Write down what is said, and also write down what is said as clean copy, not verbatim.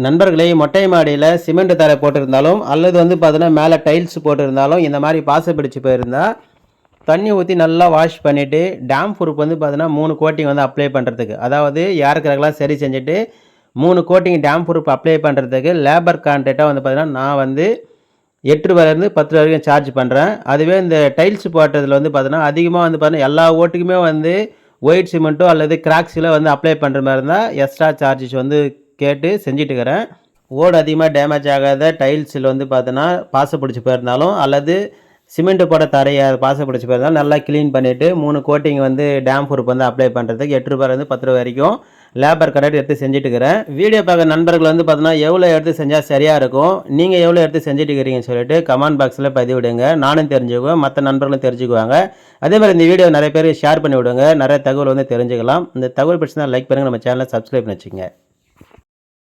நண்பர்களே, மொட்டை மாடியில சிமெண்ட் தரை போட்டிருந்தாலும், அல்லது வந்து பார்த்தீங்கன்னா, மேல டைல்ஸ் போட்டிருந்தாலும், இந்த மாரி பாச பிடிச்சு போயிருந்தா, தண்ணி ஊத்தி நல்லா வாஷ் பண்ணிட்டு, டேம் ப்ரூஃப் வந்து பார்த்தீங்கன்னா, 3 கோட்டிங் வந்து அப்ளை பண்றதுக்கு. அதாவது ஏர் கிராக்லாம் சரி செஞ்சுட்டு, 3 கோட்டிங் டேம் ப்ரூஃப் அப்ளை பண்றதுக்கு லேபர் கான்ட்ராக்ட்டா வந்து பார்த்தீங்கன்னா, நான் வந்து ரூ. 8 10 வரைக்கும் சார்ஜ் பண்றேன். அதுவே இந்த டைல்ஸ் போட்டதுல வந்து பார்த்தீங்கன்னா, அதிகமா வந்து பார்த்தீங்கன்னா, எல்லா ஓட்டுக்குமே வந்து ஒயிட் சிமெண்ட்டோ அல்லது கிராக்ஸிலோ வந்து அப்ளை பண்ற மாரி இருந்தா, எக்ஸ்ட்ரா சார்ஜஸ் வந்து கேட்டு செஞ்சுட்டுருக்கிறேன். ஓடு அதிகமாக டேமேஜ் ஆகாத டைல்ஸில் வந்து பார்த்தோன்னா பாச பிடிச்சி போயிருந்தாலும் அல்லது சிமெண்ட்டு போட தரையை பாச பிடிச்சி போயிருந்தாலும் நல்லா க்ளீன் பண்ணிவிட்டு 3 கோட்டிங் வந்து டேம் ப்ரூஃப் வந்து அப்ளை பண்ணுறதுக்கு ரூ. 8 10 வரைக்கும் லேபர் கரெக்ட் எடுத்து செஞ்சுட்டுக்கிறேன். வீடியோ பார்க்குற நண்பர்கள் வந்து பார்த்தோன்னா எவ்வளோ எடுத்து செஞ்சால் சரியாக இருக்கும், நீங்கள் எவ்வளோ எடுத்து செஞ்சுட்டு இருக்கிறீங்கன்னு சொல்லிட்டு கமெண்ட் பாக்ஸில் பதிவிடுங்க. நானும் தெரிஞ்சுக்குவேன், மற்ற நண்பர்களும் தெரிஞ்சுக்குவாங்க. அதே மாதிரி இந்த வீடியோ நிறைய பேர் ஷேர் பண்ணி விடுங்க, நிறைய தகவல் வந்து தெரிஞ்சுக்கலாம். இந்த தகவல் பிடிச்சிருந்தா லைக் பண்ணுங்கள், நம்ம சேனலை சப்ஸ்கிரைப் பண்ணி வச்சுக்கோங்க.